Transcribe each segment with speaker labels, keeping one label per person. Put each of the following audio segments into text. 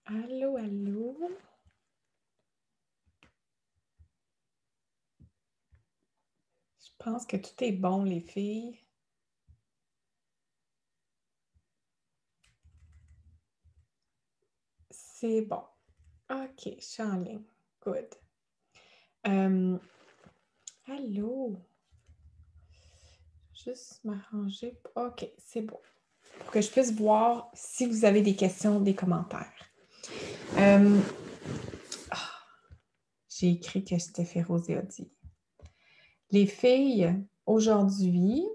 Speaker 1: Allô, allô. Je pense que tout est bon, les filles. C'est bon. OK, je suis en ligne. Good. Allô. Juste m'arranger. OK, c'est bon. Pour que je puisse voir si vous avez des questions, des commentaires. J'ai écrit que c'était Féroze et Audi. Les filles, aujourd'hui,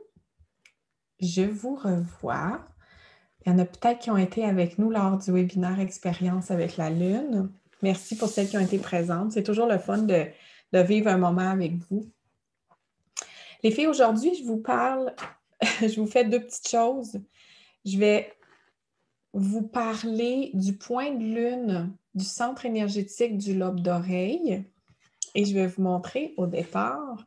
Speaker 1: je vous revois. Il y en a peut-être qui ont été avec nous lors du webinaire Expérience avec la Lune. Merci pour celles qui ont été présentes. C'est toujours le fun de vivre un moment avec vous. Les filles, aujourd'hui, je vous parle, je vous fais deux petites choses. Je vais vous parler du point de lune du centre énergétique du lobe d'oreille et je vais vous montrer au départ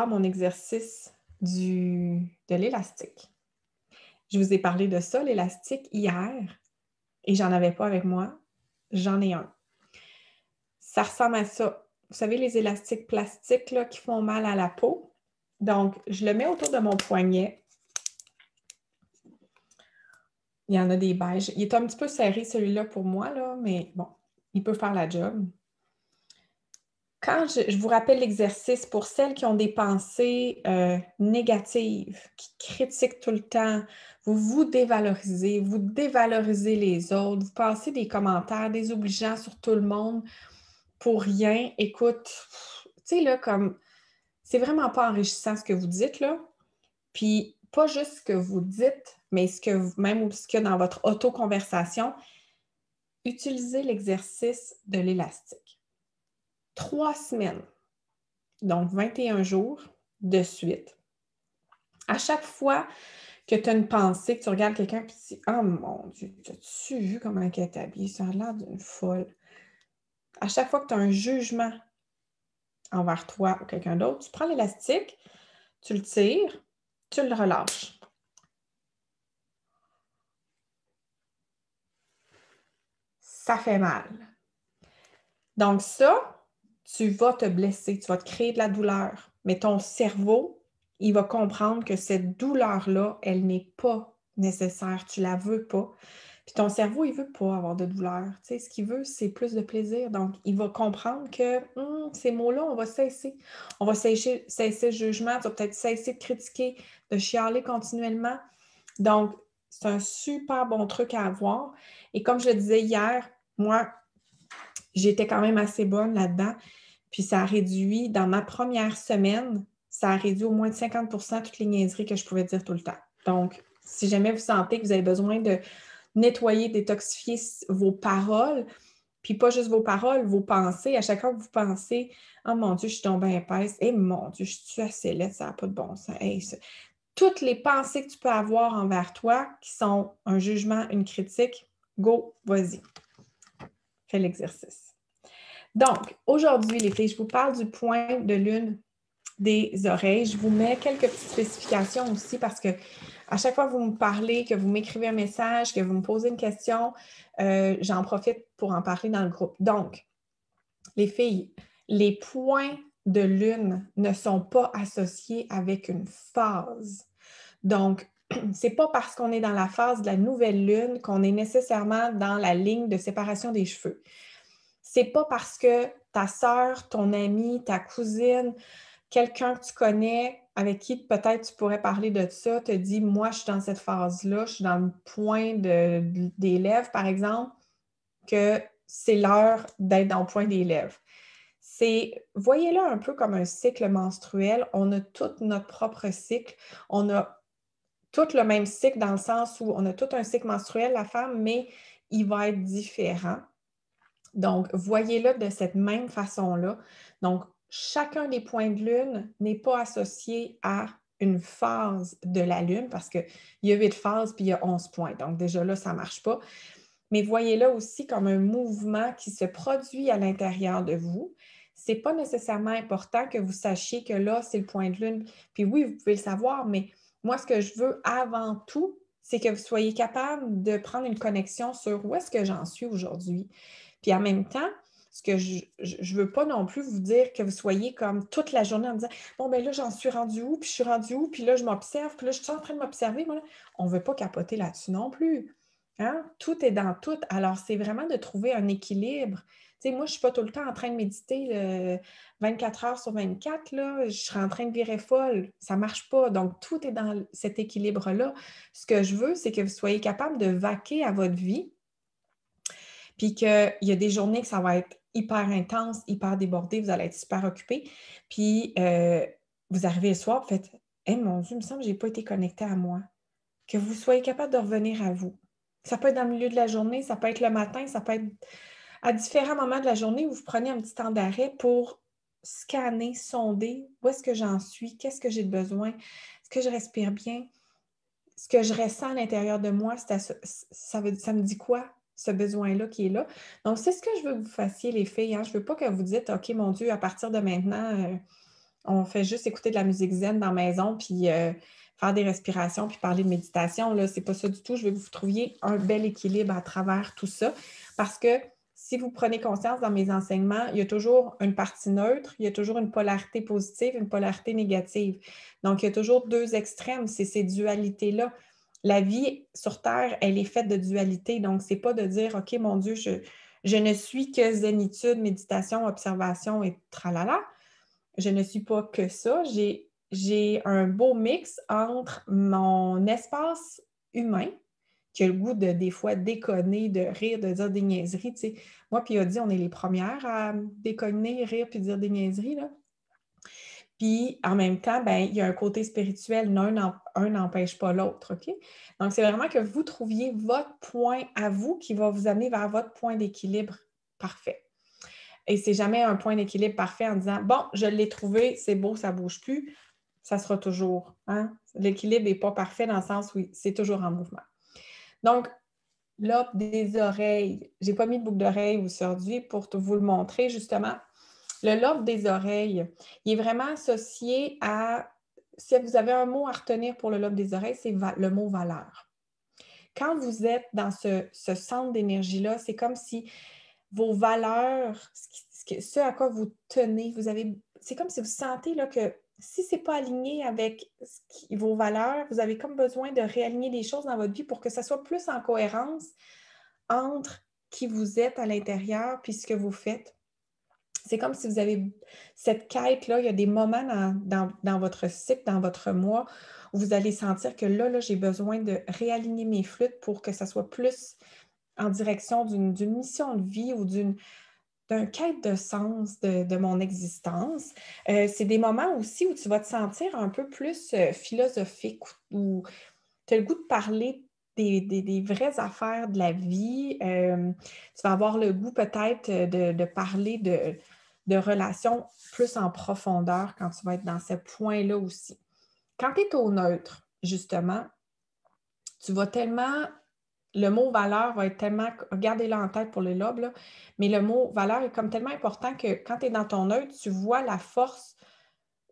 Speaker 1: mon exercice de l'élastique. Je vous ai parlé de ça, l'élastique, hier, et j'en avais pas avec moi. J'en ai un. Ça ressemble à ça. Vous savez, les élastiques plastiques là, qui font mal à la peau. Donc, je le mets autour de mon poignet. Il y en a des beiges. Il est un petit peu serré, celui-là, pour moi, là, mais bon, il peut faire la job. Quand je vous rappelle l'exercice, pour celles qui ont des pensées négatives, qui critiquent tout le temps, vous dévalorisez les autres, vous passez des commentaires désobligeants sur tout le monde pour rien. Écoute, tu sais, là, comme, c'est vraiment pas enrichissant ce que vous dites, là. Puis, pas juste ce que vous dites, mais même ce qu'il y a dans votre auto-conversation. Utilisez l'exercice de l'élastique. 3 semaines. Donc, 21 jours de suite. À chaque fois que tu as une pensée, que tu regardes quelqu'un et tu te dis « Oh mon Dieu, as-tu vu comment elle est habillée? Ça a l'air d'une folle. » À chaque fois que tu as un jugement envers toi ou quelqu'un d'autre, tu prends l'élastique, tu le tires, tu le relâches. Ça fait mal. Donc ça, tu vas te blesser, tu vas te créer de la douleur. Mais ton cerveau, il va comprendre que cette douleur-là, elle n'est pas nécessaire. Tu ne la veux pas. Puis ton cerveau, il ne veut pas avoir de douleur. Tu sais, ce qu'il veut, c'est plus de plaisir. Donc, il va comprendre que ces mots-là, on va cesser. On va cesser le jugement. Tu vas peut-être cesser de critiquer, de chialer continuellement. Donc, c'est un super bon truc à avoir. Et comme je le disais hier, moi, j'étais quand même assez bonne là-dedans. Puis ça a réduit, dans ma première semaine, ça a réduit au moins de 50% toutes les niaiseries que je pouvais dire tout le temps. Donc, si jamais vous sentez que vous avez besoin de nettoyer, détoxifier vos paroles, puis pas juste vos paroles, vos pensées, à chaque fois que vous pensez « Oh mon Dieu, je suis tombée épaisse. Eh mon Dieu, je suis assez laide, ça n'a pas de bon sens. Hey, ça. » Toutes les pensées que tu peux avoir envers toi, qui sont un jugement, une critique, go, vas-y. Fais l'exercice. Donc, aujourd'hui, les filles, je vous parle du point de lune des oreilles. Je vous mets quelques petites spécifications aussi parce que à chaque fois que vous me parlez, que vous m'écrivez un message, que vous me posez une question, j'en profite pour en parler dans le groupe. Donc, les filles, les points de lune ne sont pas associés avec une phase. Donc, c'est pas parce qu'on est dans la phase de la nouvelle lune qu'on est nécessairement dans la ligne de séparation des cheveux. C'est pas parce que ta sœur, ton amie, ta cousine, quelqu'un que tu connais, avec qui peut-être tu pourrais parler de ça, te dit « Moi, je suis dans cette phase-là, je suis dans le point des lèvres, par exemple, que c'est l'heure d'être dans le point des lèvres. » Voyez-le un peu comme un cycle menstruel. On a tout notre propre cycle. On a tout le même cycle dans le sens où on a tout un cycle menstruel, la femme, mais il va être différent. Donc, voyez-le de cette même façon-là. Donc, chacun des points de lune n'est pas associé à une phase de la lune parce qu'il y a 8 phases puis il y a 11 points. Donc, déjà là, ça ne marche pas. Mais voyez-le aussi comme un mouvement qui se produit à l'intérieur de vous. Ce n'est pas nécessairement important que vous sachiez que là, c'est le point de lune. Puis oui, vous pouvez le savoir, mais moi, ce que je veux avant tout, c'est que vous soyez capable de prendre une connexion sur où est-ce que j'en suis aujourd'hui. Puis en même temps, ce que je veux pas non plus vous dire que vous soyez comme toute la journée en disant « Bon, ben là, j'en suis rendu où, puis je suis rendu où, puis là, je m'observe, puis là, je suis en train de m'observer. » Voilà. On ne veut pas capoter là-dessus non plus. Hein? Tout est dans tout. Alors, c'est vraiment de trouver un équilibre. Tu sais, moi, je ne suis pas tout le temps en train de méditer 24 heures sur 24, là. Je serais en train de virer folle. Ça ne marche pas. Donc, tout est dans cet équilibre-là. Ce que je veux, c'est que vous soyez capable de vaquer à votre vie, puis qu'il y a des journées que ça va être hyper intense, hyper débordé, vous allez être super occupé. Puis, vous arrivez le soir, vous faites « Hey, mon Dieu, il me semble que je n'ai pas été connectée à moi. » Que vous soyez capable de revenir à vous. Ça peut être dans le milieu de la journée, ça peut être le matin, ça peut être à différents moments de la journée où vous prenez un petit temps d'arrêt pour scanner, sonder où est-ce que j'en suis, qu'est-ce que j'ai de besoin, est-ce que je respire bien, ce que je ressens à l'intérieur de moi, ça me dit quoi, ce besoin-là qui est là. Donc, c'est ce que je veux que vous fassiez, les filles. Hein? Je ne veux pas que vous dites, OK, mon Dieu, à partir de maintenant, on fait juste écouter de la musique zen dans la maison, puis faire des respirations, puis parler de méditation. Là, c'est pas ça du tout. Je veux que vous trouviez un bel équilibre à travers tout ça. Parce que si vous prenez conscience dans mes enseignements, il y a toujours une partie neutre, il y a toujours une polarité positive, une polarité négative. Donc, il y a toujours deux extrêmes, c'est ces dualités-là. La vie sur Terre, elle est faite de dualité. Donc, c'est pas de dire, OK, mon Dieu, je ne suis que zénitude, méditation, observation et tralala. Je ne suis pas que ça. J'ai un beau mix entre mon espace humain, qui a le goût de, des fois, déconner, de rire, de dire des niaiseries. Tu sais. Moi, puis Audie, on est les premières à déconner, rire puis dire des niaiseries. Là. Puis, en même temps, ben, il y a un côté spirituel. Un n'empêche pas l'autre. OK? Donc, c'est vraiment que vous trouviez votre point à vous qui va vous amener vers votre point d'équilibre parfait. Et c'est jamais un point d'équilibre parfait en disant « Bon, je l'ai trouvé, c'est beau, ça ne bouge plus. » Ça sera toujours. Hein? L'équilibre n'est pas parfait dans le sens où c'est toujours en mouvement. Donc, lobe des oreilles. Je n'ai pas mis de boucle d'oreille aujourd'hui pour vous le montrer, justement. Le lobe des oreilles, il est vraiment associé à... Si vous avez un mot à retenir pour le lobe des oreilles, c'est le mot « valeur ». Quand vous êtes dans ce centre d'énergie-là, c'est comme si vos valeurs, ce à quoi vous tenez, c'est comme si vous sentez là, que si ce n'est pas aligné avec vos valeurs, vous avez comme besoin de réaligner les choses dans votre vie pour que ça soit plus en cohérence entre qui vous êtes à l'intérieur puis ce que vous faites. C'est comme si vous avez cette quête-là, il y a des moments dans votre cycle, dans votre mois, où vous allez sentir que là, j'ai besoin de réaligner mes flûtes pour que ça soit plus en direction d'une mission de vie ou d'un quête de sens de mon existence. C'est des moments aussi où tu vas te sentir un peu plus philosophique, où tu as le goût de parler des vraies affaires de la vie. Tu vas avoir le goût peut-être de parler de relations plus en profondeur quand tu vas être dans ce point-là aussi. Quand tu es au neutre, justement, tu vas tellement... Le mot valeur va être tellement, gardez-le en tête pour le lobe, là, mais le mot valeur est comme tellement important que quand tu es dans ton neutre, tu vois la force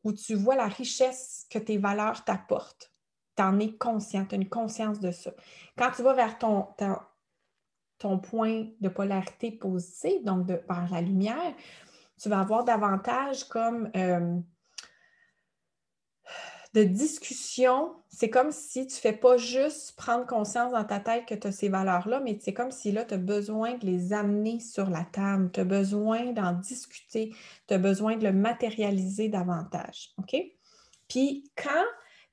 Speaker 1: ou tu vois la richesse que tes valeurs t'apportent. Tu en es conscient, tu as une conscience de ça. Quand tu vas vers ton point de polarité positive, donc vers la lumière, tu vas avoir davantage comme de discussion. C'est comme si tu ne fais pas juste prendre conscience dans ta tête que tu as ces valeurs-là, mais c'est comme si là, tu as besoin de les amener sur la table, tu as besoin d'en discuter, tu as besoin de le matérialiser davantage. OK? Puis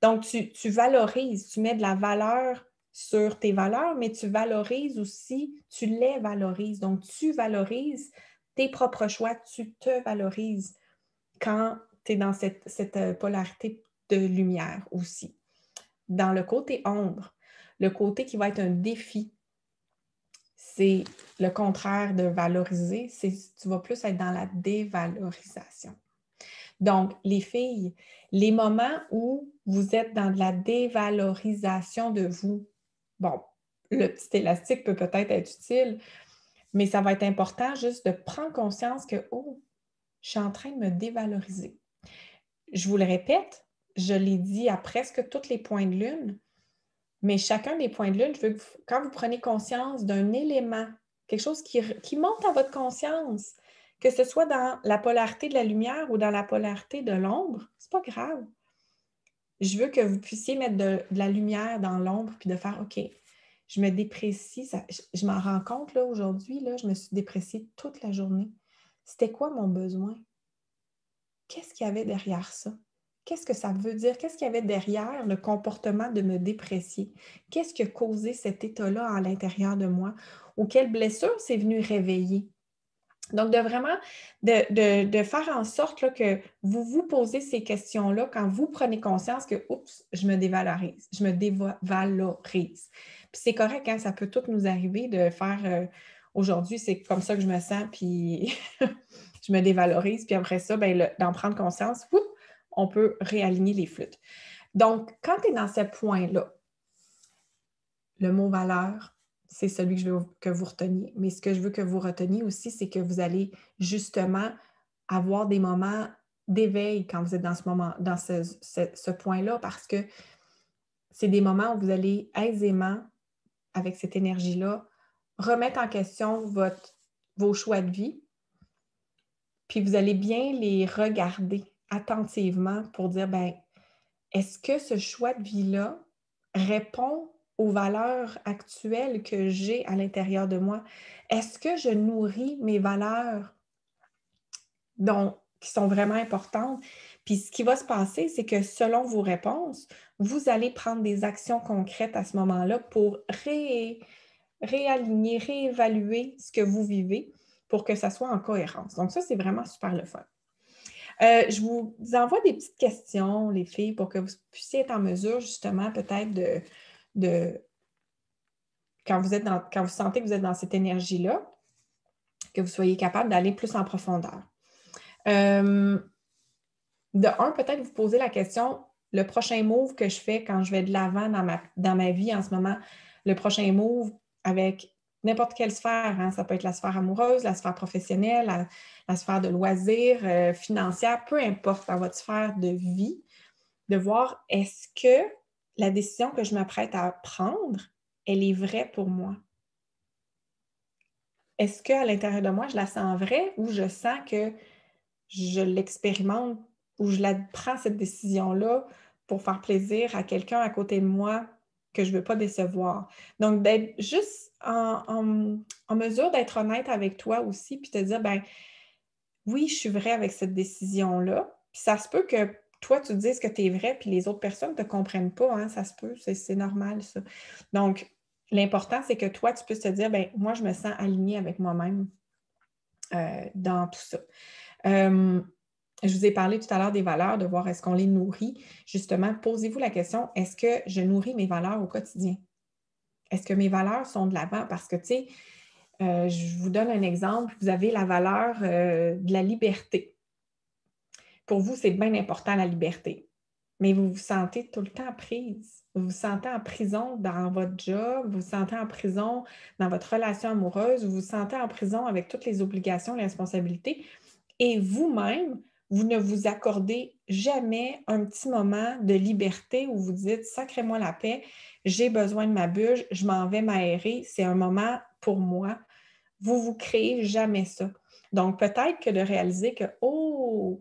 Speaker 1: donc tu valorises, tu mets de la valeur sur tes valeurs, mais tu valorises aussi, tu les valorises. Donc, tu valorises tes propres choix, tu te valorises quand tu es dans cette polarité de lumière aussi. Dans le côté ombre, le côté qui va être un défi, c'est le contraire de valoriser, tu vas plus être dans la dévalorisation. Donc, les filles, les moments où vous êtes dans de la dévalorisation de vous, bon, le petit élastique peut peut-être être utile, mais ça va être important juste de prendre conscience que, oh, je suis en train de me dévaloriser. Je vous le répète, je l'ai dit à presque tous les points de lune, Mais chacun des points de lune, je veux que quand vous prenez conscience d'un élément, quelque chose qui monte à votre conscience, que ce soit dans la polarité de la lumière ou dans la polarité de l'ombre, c'est pas grave. Je veux que vous puissiez mettre de la lumière dans l'ombre puis de faire OK, je me déprécie. Je m'en rends compte là, aujourd'hui, là, je me suis dépréciée toute la journée. C'était quoi mon besoin? Qu'est-ce qu'il y avait derrière ça? Qu'est-ce que ça veut dire? Qu'est-ce qu'il y avait derrière le comportement de me déprécier? Qu'est-ce qui a causé cet état-là à l'intérieur de moi? Ou quelle blessure s'est venue réveiller? Donc, de vraiment de faire en sorte là, que vous vous posez ces questions-là quand vous prenez conscience que, oups, je me dévalorise, je me dévalorise. Puis c'est correct, hein, ça peut tout nous arriver de faire aujourd'hui, c'est comme ça que je me sens, puis je me dévalorise, puis après ça, ben, d'en prendre conscience, oups, on peut réaligner les flûtes. Donc, quand tu es dans ce point-là, le mot valeur, c'est celui que je veux que vous reteniez. Mais ce que je veux que vous reteniez aussi, c'est que vous allez justement avoir des moments d'éveil quand vous êtes dans ce moment, dans ce point-là, parce que c'est des moments où vous allez aisément, avec cette énergie-là, remettre en question vos choix de vie, puis vous allez bien les regarder attentivement pour dire, ben, est-ce que ce choix de vie-là répond aux valeurs actuelles que j'ai à l'intérieur de moi? Est-ce que je nourris mes valeurs qui sont vraiment importantes? Puis ce qui va se passer, c'est que selon vos réponses, vous allez prendre des actions concrètes à ce moment-là pour réaligner, réévaluer ce que vous vivez pour que ça soit en cohérence. Donc ça, c'est vraiment super le fun. Je vous envoie des petites questions, les filles, pour que vous puissiez être en mesure, justement, peut-être quand vous sentez que vous êtes dans cette énergie-là, que vous soyez capable d'aller plus en profondeur. De un, peut-être vous poser la question, le prochain move que je fais quand je vais de l'avant dans ma vie en ce moment, le prochain move avec n'importe quelle sphère, hein, ça peut être la sphère amoureuse, la sphère professionnelle, la sphère de loisirs, financière, peu importe dans votre sphère de vie, de voir est-ce que la décision que je m'apprête à prendre, elle est vraie pour moi? Est-ce qu'à l'intérieur de moi, je la sens vraie ou je sens que je l'expérimente ou je la prends cette décision-là pour faire plaisir à quelqu'un à côté de moi que je ne veux pas décevoir? Donc, d'être juste en mesure d'être honnête avec toi aussi, puis te dire, ben oui, je suis vraie avec cette décision-là. Puis ça se peut que toi, tu te dises que tu es vrai, puis les autres personnes ne te comprennent pas, hein, ça se peut, c'est normal, ça. Donc, l'important, c'est que toi, tu puisses te dire, ben moi, je me sens alignée avec moi-même dans tout ça. Je vous ai parlé tout à l'heure des valeurs, de voir est-ce qu'on les nourrit. Justement, posez-vous la question, est-ce que je nourris mes valeurs au quotidien? Est-ce que mes valeurs sont de l'avant? Parce que, tu sais, je vous donne un exemple. Vous avez la valeur de la liberté. Pour vous, c'est bien important la liberté. Mais vous vous sentez tout le temps prise. Vous vous sentez en prison dans votre job, vous vous sentez en prison dans votre relation amoureuse, vous vous sentez en prison avec toutes les obligations, les responsabilités. Et vous-même, vous ne vous accordez jamais un petit moment de liberté où vous dites « Sacrez-moi la paix, j'ai besoin de ma bulle, je m'en vais m'aérer, c'est un moment pour moi. » Vous ne vous créez jamais ça. Donc, peut-être que de réaliser que « Oh,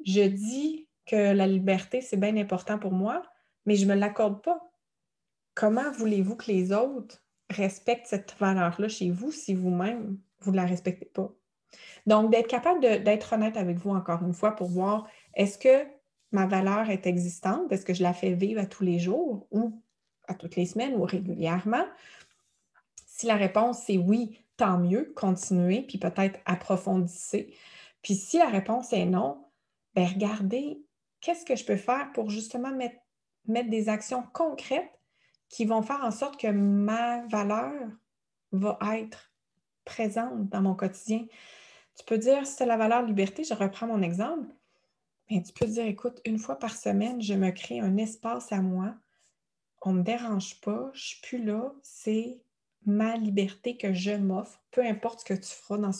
Speaker 1: je dis que la liberté, c'est bien important pour moi, mais je ne me l'accorde pas. » Comment voulez-vous que les autres respectent cette valeur-là chez vous si vous-même, vous ne la respectez pas? Donc, d'être capable d'être honnête avec vous encore une fois pour voir est-ce que ma valeur est existante? Est-ce que je la fais vivre à tous les jours ou à toutes les semaines ou régulièrement? Si la réponse c'est oui, tant mieux, continuez, puis peut-être approfondissez. Puis si la réponse est non, bien regardez qu'est-ce que je peux faire pour justement mettre des actions concrètes qui vont faire en sorte que ma valeur va être présente dans mon quotidien. Tu peux dire, si tu as la valeur liberté, je reprends mon exemple, bien, tu peux dire, écoute, une fois par semaine, je me crée un espace à moi, on ne me dérange pas, je ne suis plus là, c'est ma liberté que je m'offre, peu importe ce que tu feras dans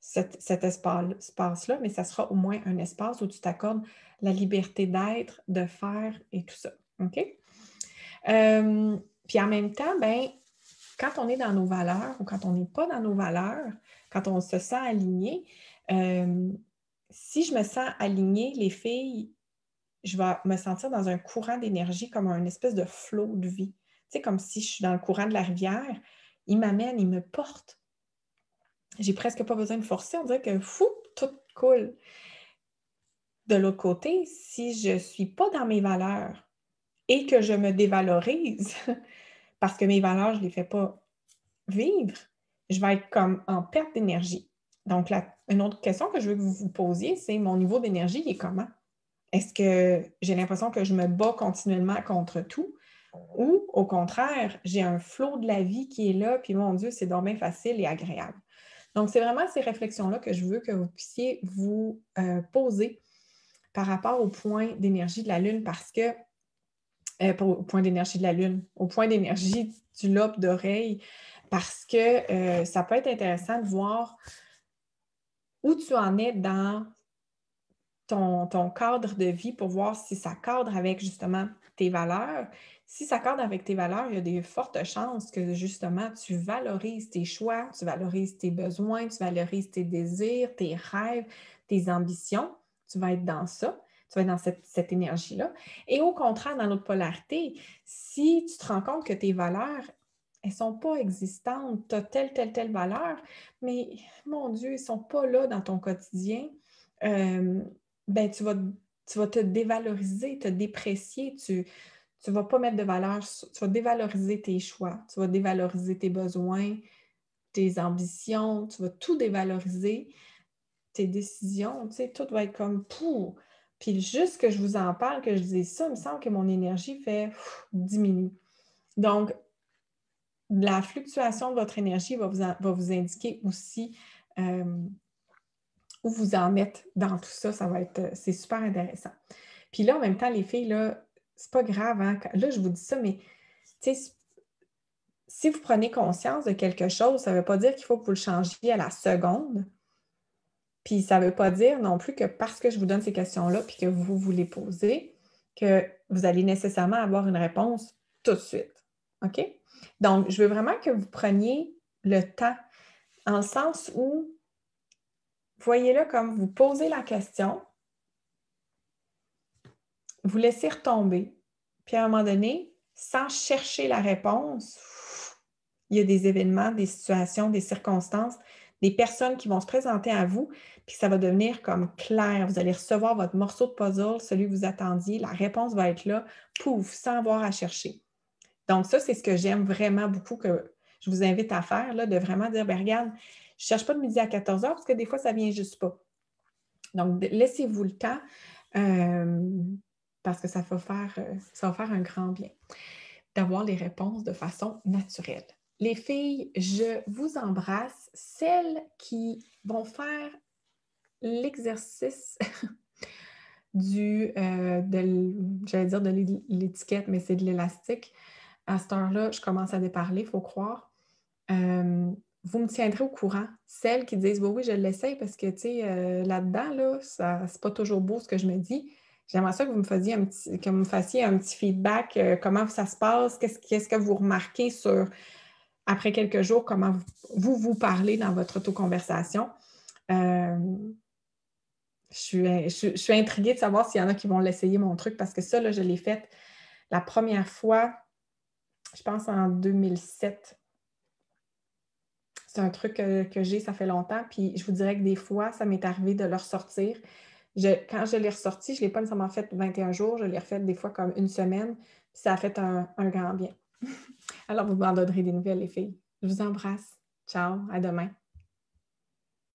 Speaker 1: cet espace-là, mais ça sera au moins un espace où tu t'accordes la liberté d'être, de faire et tout ça. OK? Puis en même temps, ben, quand on est dans nos valeurs ou quand on n'est pas dans nos valeurs, quand on se sent aligné, si je me sens alignée, les filles, je vais me sentir dans un courant d'énergie comme un espèce de flot de vie. Tu sais, comme si je suis dans le courant de la rivière, il m'amène, il me porte. J'ai presque pas besoin de forcer, on dirait que fou, tout coule. De l'autre côté, si je ne suis pas dans mes valeurs et que je me dévalorise, parce que mes valeurs, je ne les fais pas vivre, je vais être comme en perte d'énergie. Donc, une autre question que je veux que vous vous posiez, c'est mon niveau d'énergie, il est comment? Est-ce que j'ai l'impression que je me bats continuellement contre tout? Ou, au contraire, j'ai un flot de la vie qui est là, puis mon Dieu, c'est donc bien facile et agréable. Donc, c'est vraiment ces réflexions-là que je veux que vous puissiez vous poser par rapport au point d'énergie de la Lune, parce que, pas au point d'énergie de la Lune, au point d'énergie du lobe d'oreille, parce que ça peut être intéressant de voir où tu en es dans ton cadre de vie pour voir si ça cadre avec justement tes valeurs. Si ça cadre avec tes valeurs, il y a des fortes chances que justement tu valorises tes choix, tu valorises tes besoins, tu valorises tes désirs, tes rêves, tes ambitions. Tu vas être dans ça, tu vas être dans cette énergie-là. Et au contraire, dans l'autre polarité, si tu te rends compte que tes valeurs, elles ne sont pas existantes, tu as telle valeur, mais mon Dieu, ils ne sont pas là dans ton quotidien. Ben, tu vas te dévaloriser, te déprécier, tu ne vas pas mettre de valeur, tu vas dévaloriser tes choix, tu vas dévaloriser tes besoins, tes ambitions, tu vas tout dévaloriser, tes décisions, tu sais, tout va être comme pouf. Puis juste que je vous en parle, que je dis ça, il me semble que mon énergie fait diminue. Donc, la fluctuation de votre énergie va vous indiquer aussi où vous en êtes dans tout ça, c'est super intéressant. Puis là, en même temps, les filles, là, c'est pas grave, hein? Là, je vous dis ça, mais tu sais, si vous prenez conscience de quelque chose, ça ne veut pas dire qu'il faut que vous le changiez à la seconde. Puis ça ne veut pas dire non plus que parce que je vous donne ces questions-là, puis que vous les posez, que vous allez nécessairement avoir une réponse tout de suite. OK? Donc, je veux vraiment que vous preniez le temps, en le sens où, voyez-le comme vous posez la question, vous laissez retomber, puis à un moment donné, sans chercher la réponse, il y a des événements, des situations, des circonstances, des personnes qui vont se présenter à vous, puis ça va devenir comme clair. Vous allez recevoir votre morceau de puzzle, celui que vous attendiez, la réponse va être là, pouf, sans avoir à chercher. Donc ça, c'est ce que j'aime vraiment beaucoup, que je vous invite à faire, là, de vraiment dire, bien, regarde, je ne cherche pas de midi à 14 heures parce que des fois, ça ne vient juste pas. Donc, laissez-vous le temps parce que ça va faire un grand bien d'avoir les réponses de façon naturelle. Les filles, je vous embrasse. Celles qui vont faire l'exercice j'allais dire de l'étiquette, mais c'est de l'élastique. À cette heure-là, je commence à déparler, il faut croire. Vous me tiendrez au courant. Celles qui disent oui, je l'essaye parce que, tu sais, là-dedans, là, c'est pas toujours beau ce que je me dis. J'aimerais ça que vous me fassiez un petit feedback, comment ça se passe, qu'est-ce que vous remarquez après quelques jours, comment vous parlez dans votre autoconversation. Je suis intriguée de savoir s'il y en a qui vont l'essayer, mon truc, parce que ça, là, je l'ai fait la première fois, je pense en 2007. C'est un truc que j'ai, ça fait longtemps, puis je vous dirais que des fois, ça m'est arrivé de le ressortir. Quand je l'ai ressorti, je ne l'ai pas nécessairement fait 21 jours, je l'ai refait des fois comme une semaine, puis ça a fait un grand bien. Alors, vous m'en donnerez des nouvelles, les filles. Je vous embrasse. Ciao, à demain.